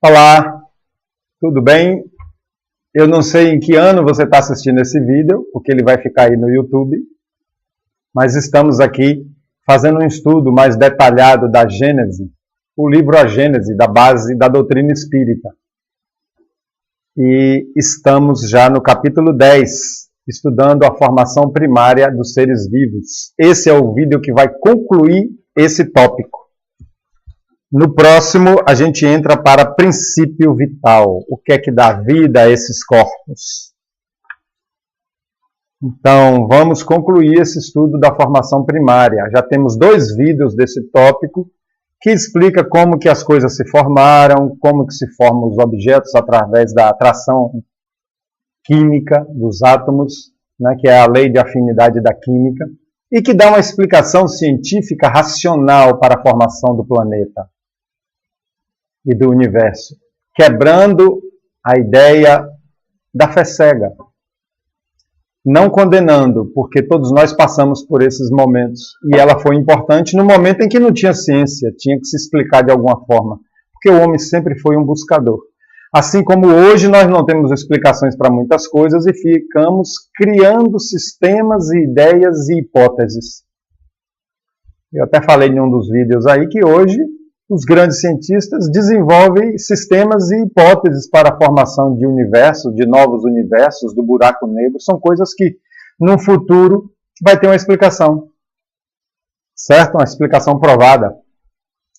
Olá, tudo bem? Eu não sei em que ano você está assistindo esse vídeo, porque ele vai ficar aí no YouTube, mas estamos aqui fazendo um estudo mais detalhado da Gênese, o livro A Gênese, da base da doutrina espírita. E estamos já no capítulo 10, estudando a formação primária dos seres vivos. Esse é o vídeo que vai concluir esse tópico. No próximo, a gente entra para princípio vital. O que é que dá vida a esses corpos? Então, vamos concluir esse estudo da formação primária. Já temos 2 vídeos desse tópico, que explica como que as coisas se formaram, como que se formam os objetos através da atração química dos átomos, né, que é a lei de afinidade da química, e que dá uma explicação científica racional para a formação do planeta e do universo, quebrando a ideia da fé cega, não condenando, porque todos nós passamos por esses momentos, e ela foi importante no momento em que não tinha ciência, tinha que se explicar de alguma forma, porque o homem sempre foi um buscador. Assim como hoje nós não temos explicações para muitas coisas e ficamos criando sistemas, ideias e hipóteses. Eu até falei em um dos vídeos aí que hoje os grandes cientistas desenvolvem sistemas e hipóteses para a formação de universos, de novos universos, do buraco negro. São coisas que, no futuro, vai ter uma explicação. Certo? Uma explicação provada.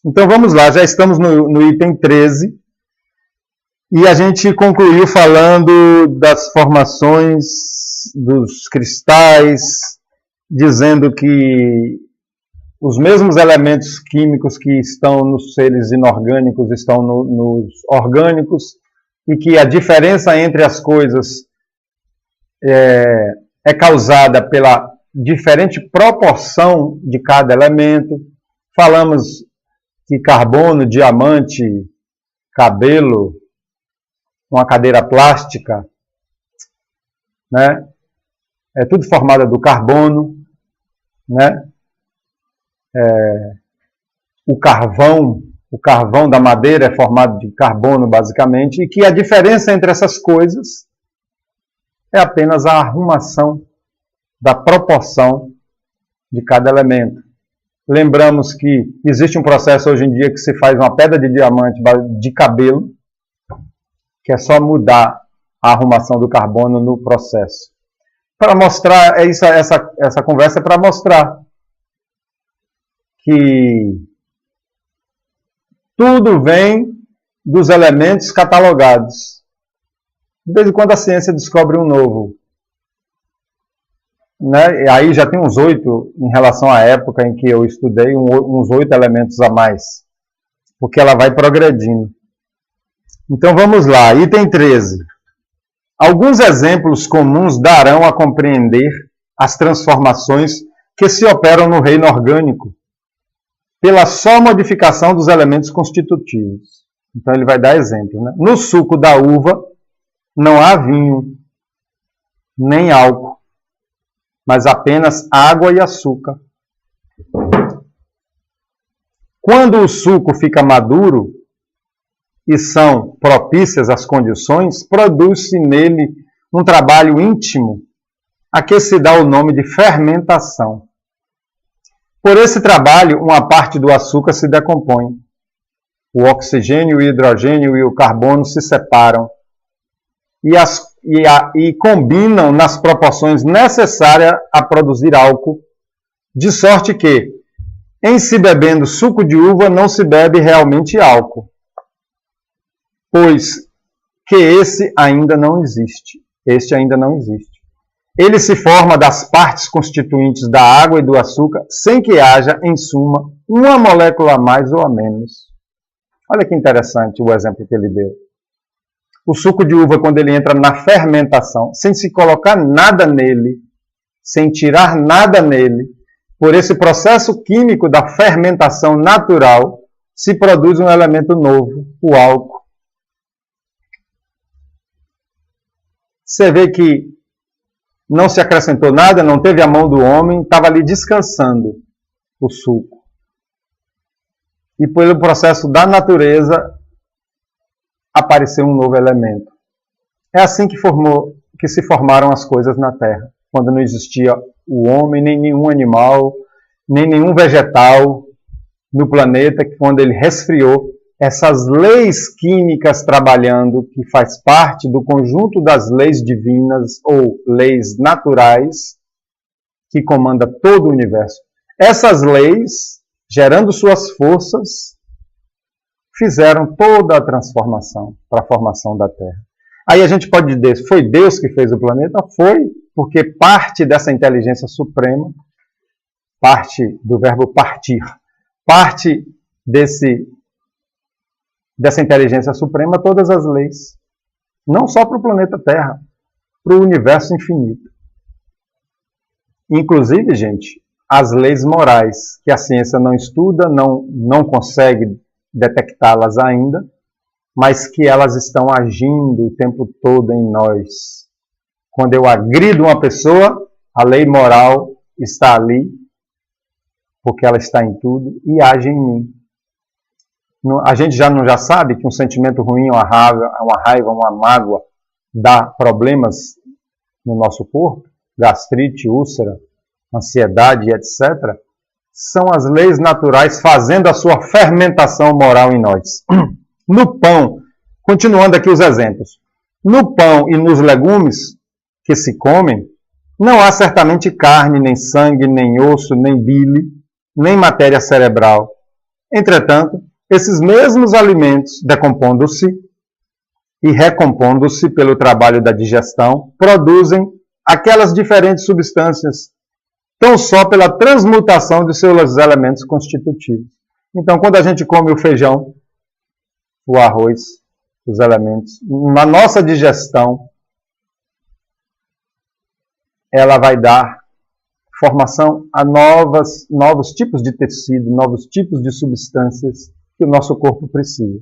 Então, vamos lá. Já estamos no item 13. E a gente concluiu falando das formações dos cristais, dizendo que os mesmos elementos químicos que estão nos seres inorgânicos estão nos orgânicos e que a diferença entre as coisas é causada pela diferente proporção de cada elemento. Falamos que carbono, diamante, cabelo, uma cadeira plástica, né? É tudo formado do carbono, né? O carvão da madeira é formado de carbono, basicamente, e que a diferença entre essas coisas é apenas a arrumação da proporção de cada elemento. Lembramos que existe um processo hoje em dia que se faz uma pedra de diamante de cabelo, que é só mudar a arrumação do carbono no processo. Para mostrar, essa conversa é para mostrar que tudo vem dos elementos catalogados. De vez em quando a ciência descobre um novo. Né? E aí já tem uns 8, em relação à época em que eu estudei, uns 8 elementos a mais. Porque ela vai progredindo. Então vamos lá, item 13. Alguns exemplos comuns darão a compreender as transformações que se operam no reino orgânico, pela só modificação dos elementos constitutivos. Então ele vai dar exemplo. Né? No suco da uva não há vinho, nem álcool, mas apenas água e açúcar. Quando o suco fica maduro e são propícias as condições, produz-se nele um trabalho íntimo, a que se dá o nome de fermentação. Por esse trabalho, uma parte do açúcar se decompõe. O oxigênio, o hidrogênio e o carbono se separam e combinam nas proporções necessárias a produzir álcool, de sorte que, em se bebendo suco de uva, não se bebe realmente álcool, pois que este ainda não existe. Ele se forma das partes constituintes da água e do açúcar, sem que haja, em suma, uma molécula a mais ou a menos. Olha que interessante o exemplo que ele deu. O suco de uva, quando ele entra na fermentação, sem se colocar nada nele, sem tirar nada nele, por esse processo químico da fermentação natural, se produz um elemento novo, o álcool. Você vê que não se acrescentou nada, não teve a mão do homem, estava ali descansando o suco. E pelo processo da natureza, apareceu um novo elemento. É assim que se formaram as coisas na Terra, quando não existia o homem, nem nenhum animal, nem nenhum vegetal no planeta, que quando ele resfriou, essas leis químicas trabalhando, que faz parte do conjunto das leis divinas ou leis naturais, que comanda todo o universo. Essas leis, gerando suas forças, fizeram toda a transformação para a formação da Terra. Aí a gente pode dizer, foi Deus que fez o planeta? Foi, porque parte dessa inteligência suprema, parte do verbo partir, parte dessa inteligência suprema, todas as leis, não só para o planeta Terra, para o universo infinito. Inclusive, gente, as leis morais, que a ciência não estuda, não consegue detectá-las ainda, mas que elas estão agindo o tempo todo em nós. Quando eu agrido uma pessoa, a lei moral está ali, porque ela está em tudo, e age em mim. A gente já sabe que um sentimento ruim, uma raiva, uma mágoa, dá problemas no nosso corpo, gastrite, úlcera, ansiedade, etc. São as leis naturais fazendo a sua fermentação moral em nós. No pão, continuando aqui os exemplos, no pão e nos legumes que se comem, não há certamente carne, nem sangue, nem osso, nem bile, nem matéria cerebral. Entretanto, esses mesmos alimentos, decompondo-se e recompondo-se pelo trabalho da digestão, produzem aquelas diferentes substâncias, tão só pela transmutação de seus elementos constitutivos. Então, quando a gente come o feijão, o arroz, os elementos, na nossa digestão, ela vai dar formação a novos tipos de tecido, novos tipos de substâncias que o nosso corpo precisa.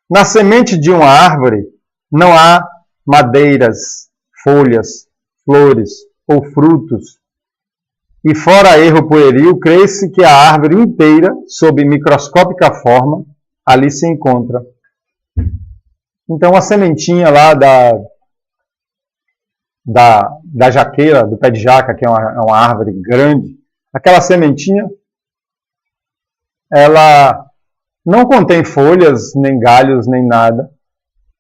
Na semente de uma árvore não há madeiras, folhas, flores ou frutos. E fora erro pueril, crê-se que a árvore inteira, sob microscópica forma, ali se encontra. Então a sementinha lá da jaqueira, do pé de jaca, que é uma árvore grande, aquela sementinha, ela não contém folhas, nem galhos, nem nada.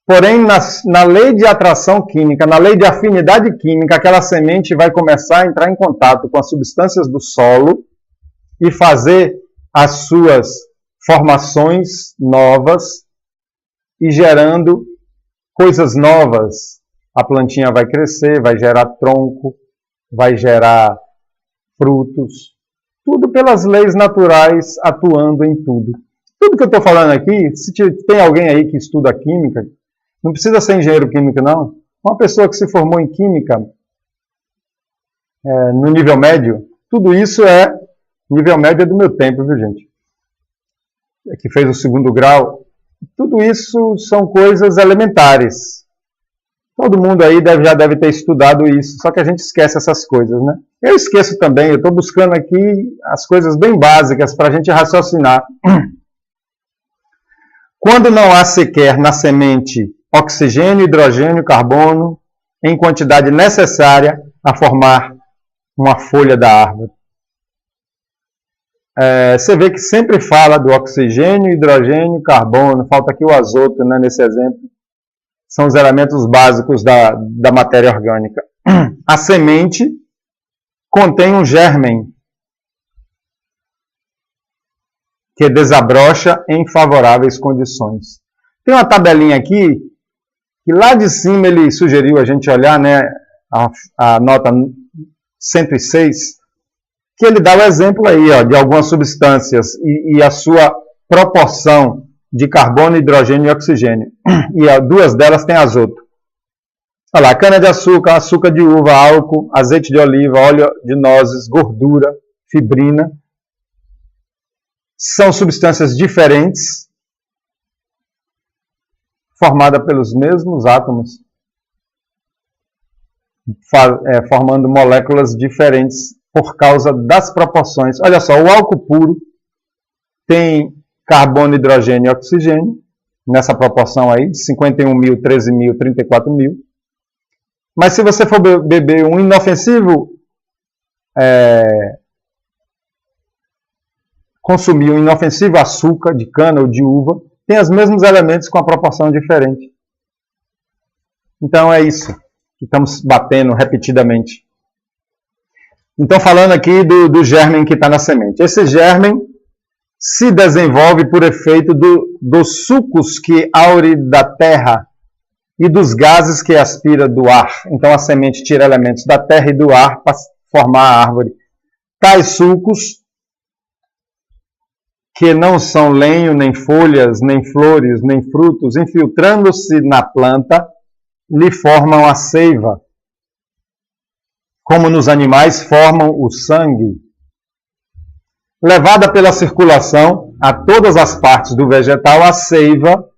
Porém, na lei de atração química, na lei de afinidade química, aquela semente vai começar a entrar em contato com as substâncias do solo e fazer as suas formações novas e gerando coisas novas. A plantinha vai crescer, vai gerar tronco, vai gerar frutos. Tudo pelas leis naturais atuando em tudo. Tudo que eu estou falando aqui, se tem alguém aí que estuda química, não precisa ser engenheiro químico, não. Uma pessoa que se formou em química no nível médio, tudo isso nível médio é do meu tempo, viu, gente? Que fez o 2º grau. Tudo isso são coisas elementares. Todo mundo aí já deve ter estudado isso, só que a gente esquece essas coisas, né? Eu esqueço também, eu estou buscando aqui as coisas bem básicas para a gente raciocinar. Quando não há sequer na semente oxigênio, hidrogênio, carbono, em quantidade necessária a formar uma folha da árvore. Você vê que sempre fala do oxigênio, hidrogênio, carbono, falta aqui o azoto, né, nesse exemplo. São os elementos básicos da matéria orgânica. A semente contém um germen que desabrocha em favoráveis condições. Tem uma tabelinha aqui, que lá de cima ele sugeriu a gente olhar, né, a nota 106, que ele dá o exemplo aí, ó, de algumas substâncias e a sua proporção de carbono, hidrogênio e oxigênio. E 2 delas têm azoto. Olha lá, cana-de-açúcar, açúcar de uva, álcool, azeite de oliva, óleo de nozes, gordura, fibrina. São substâncias diferentes, formadas pelos mesmos átomos, formando moléculas diferentes por causa das proporções. Olha só, o álcool puro tem carbono, hidrogênio e oxigênio, nessa proporção aí, de 51 mil, 13 mil, 34 mil. Mas se você for beber um inofensivo, consumir um inofensivo açúcar de cana ou de uva, tem os mesmos elementos com a proporção diferente. Então é isso que estamos batendo repetidamente. Então falando aqui do gérmen que está na semente. Esse gérmen se desenvolve por efeito dos sucos que aure da terra e dos gases que aspira do ar. Então a semente tira elementos da terra e do ar para formar a árvore. Tais sucos, que não são lenho, nem folhas, nem flores, nem frutos, infiltrando-se na planta, lhe formam a seiva. Como nos animais formam o sangue. Levada pela circulação a todas as partes do vegetal, a seiva,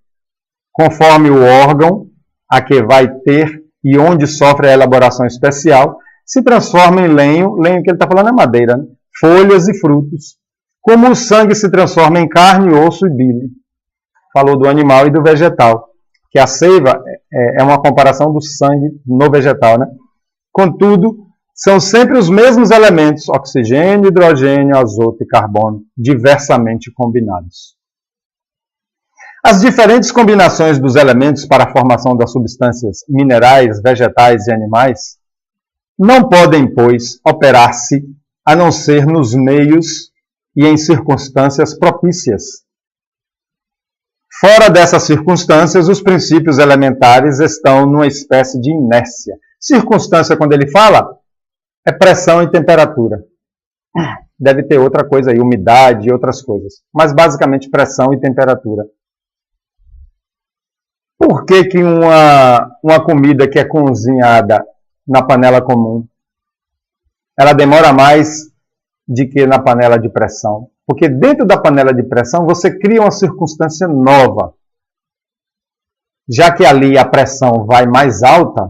conforme o órgão a que vai ter e onde sofre a elaboração especial, se transforma em lenho. Lenho que ele está falando é madeira, né? Folhas e frutos. Como o sangue se transforma em carne, osso e bile. Falou do animal e do vegetal. Que a seiva é uma comparação do sangue no vegetal, né? Contudo, são sempre os mesmos elementos, oxigênio, hidrogênio, azoto e carbono, diversamente combinados. As diferentes combinações dos elementos para a formação das substâncias minerais, vegetais e animais não podem, pois, operar-se a não ser nos meios e em circunstâncias propícias. Fora dessas circunstâncias, os princípios elementares estão numa espécie de inércia. Circunstância, quando ele fala, é pressão e temperatura. Deve ter outra coisa aí, umidade e outras coisas. Mas basicamente pressão e temperatura. Por que que uma comida que é cozinhada na panela comum, ela demora mais do que na panela de pressão? Porque dentro da panela de pressão você cria uma circunstância nova. Já que ali a pressão vai mais alta,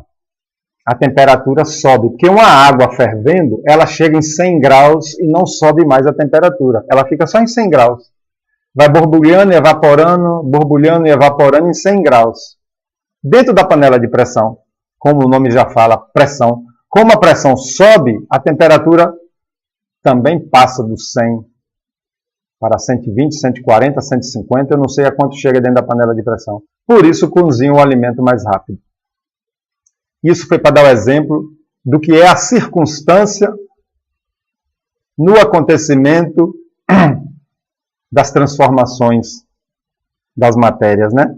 a temperatura sobe. Porque uma água fervendo, ela chega em 100 graus e não sobe mais a temperatura. Ela fica só em 100 graus. Vai borbulhando e evaporando em 100 graus. Dentro da panela de pressão, como o nome já fala, pressão. Como a pressão sobe, a temperatura também passa dos 100 para 120, 140, 150. Eu não sei a quanto chega dentro da panela de pressão. Por isso, cozinha o alimento mais rápido. Isso foi para dar o exemplo do que é a circunstância no acontecimento das transformações das matérias, né?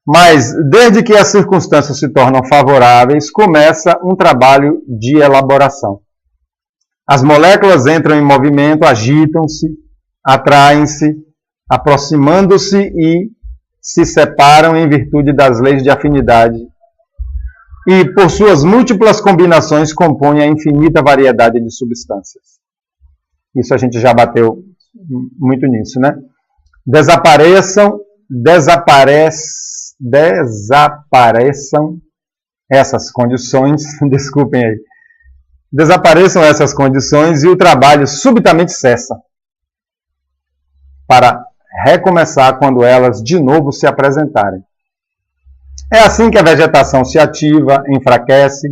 Mas, desde que as circunstâncias se tornam favoráveis, começa um trabalho de elaboração. As moléculas entram em movimento, agitam-se, atraem-se, aproximando-se e se separam em virtude das leis de afinidade. E, por suas múltiplas combinações, compõem a infinita variedade de substâncias. Isso a gente já bateu muito nisso, né? Desapareçam essas condições, desculpem aí. Desapareçam essas condições e o trabalho subitamente cessa, para recomeçar quando elas de novo se apresentarem. É assim que a vegetação se ativa, enfraquece,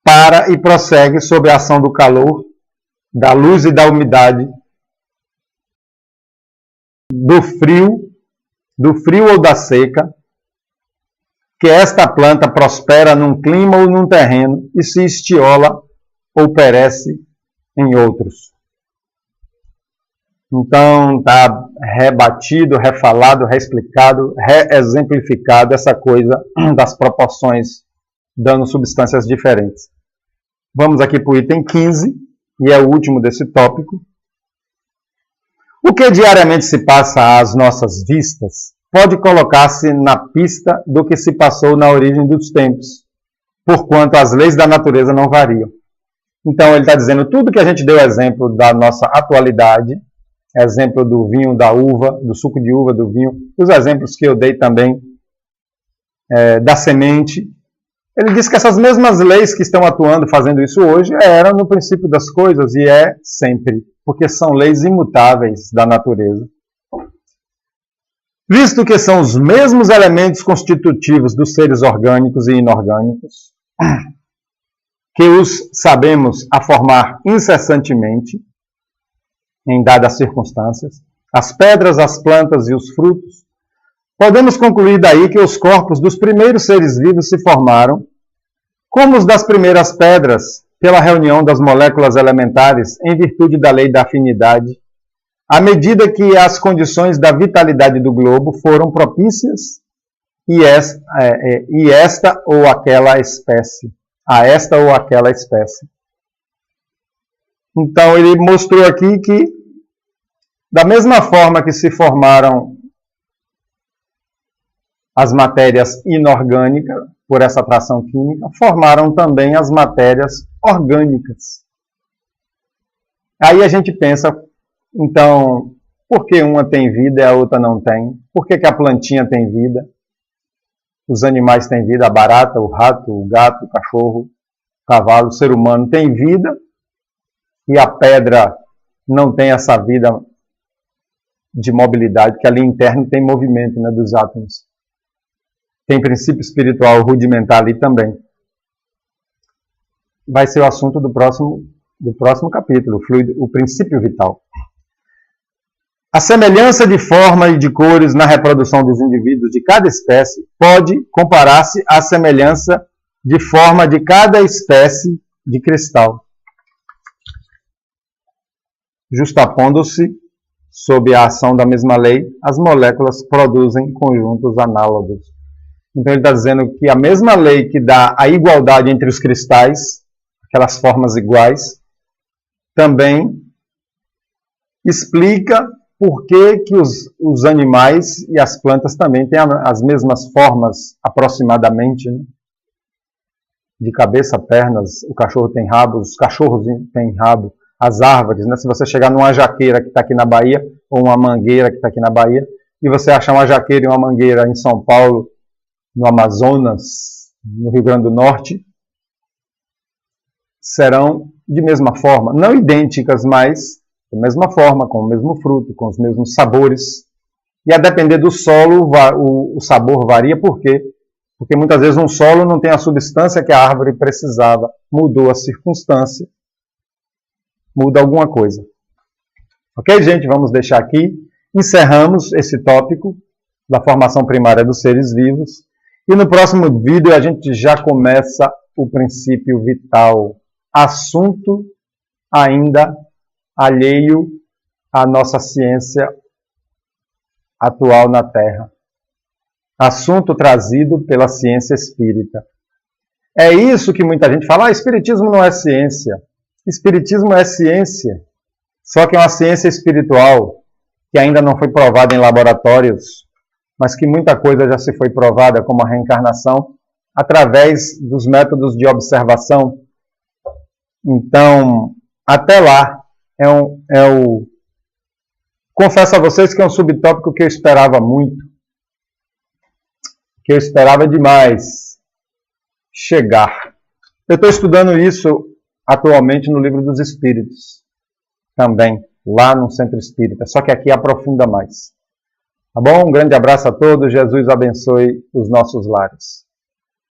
para e prossegue sob a ação do calor, da luz e da umidade, do frio ou da seca, que esta planta prospera num clima ou num terreno e se estiola ou perece em outros. Então, está rebatido, refalado, reexplicado, reexemplificado essa coisa das proporções, dando substâncias diferentes. Vamos aqui para o item 15, e é o último desse tópico. O que diariamente se passa às nossas vistas pode colocar-se na pista do que se passou na origem dos tempos, porquanto as leis da natureza não variam. Então, ele está dizendo tudo que a gente deu exemplo da nossa atualidade, exemplo do vinho, da uva, do suco de uva, do vinho, os exemplos que eu dei também da semente. Ele diz que essas mesmas leis que estão atuando, fazendo isso hoje, eram no princípio das coisas e é sempre, porque são leis imutáveis da natureza. Visto que são os mesmos elementos constitutivos dos seres orgânicos e inorgânicos, que os sabemos a formar incessantemente, em dadas circunstâncias, as pedras, as plantas e os frutos, podemos concluir daí que os corpos dos primeiros seres vivos se formaram, como os das primeiras pedras, pela reunião das moléculas elementares em virtude da lei da afinidade, à medida que as condições da vitalidade do globo foram propícias a esta ou aquela espécie. Então, ele mostrou aqui que, da mesma forma que se formaram as matérias inorgânicas, por essa atração química, formaram também as matérias orgânicas. Aí a gente pensa, então, por que uma tem vida e a outra não tem? Por que a plantinha tem vida? Os animais têm vida, a barata, o rato, o gato, o cachorro, o cavalo, o ser humano tem vida, e a pedra não tem essa vida de mobilidade, porque ali interno tem movimento, né, dos átomos. Tem princípio espiritual rudimentar ali também. Vai ser o assunto do próximo capítulo, o princípio vital. A semelhança de forma e de cores na reprodução dos indivíduos de cada espécie pode comparar-se à semelhança de forma de cada espécie de cristal, justapondo-se sob a ação da mesma lei, as moléculas produzem conjuntos análogos. Então ele está dizendo que a mesma lei que dá a igualdade entre os cristais, aquelas formas iguais, também explica por que os animais e as plantas também têm as mesmas formas, aproximadamente, né? De cabeça, pernas, o cachorro tem rabo, os cachorros têm rabo, as árvores, né? Se você chegar numa jaqueira que está aqui na Bahia, ou uma mangueira que está aqui na Bahia, e você achar uma jaqueira e uma mangueira em São Paulo, no Amazonas, no Rio Grande do Norte, serão de mesma forma, não idênticas, mas da mesma forma, com o mesmo fruto, com os mesmos sabores. E a depender do solo, o sabor varia. Por quê? Porque muitas vezes um solo não tem a substância que a árvore precisava. Mudou a circunstância, muda alguma coisa. Ok, gente? Vamos deixar aqui. Encerramos esse tópico da formação primária dos seres vivos. E no próximo vídeo a gente já começa o princípio vital. Assunto ainda alheio à nossa ciência atual na Terra. Assunto trazido pela ciência espírita. É isso que muita gente fala, espiritismo não é ciência. Espiritismo é ciência, só que é uma ciência espiritual, que ainda não foi provada em laboratórios, mas que muita coisa já se foi provada, como a reencarnação, através dos métodos de observação. Então, até lá, confesso a vocês que é um subtópico que eu esperava muito, que eu esperava demais chegar. Eu estou estudando isso atualmente no Livro dos Espíritos, também, lá no Centro Espírita, só que aqui aprofunda mais. Tá bom? Um grande abraço a todos, Jesus abençoe os nossos lares.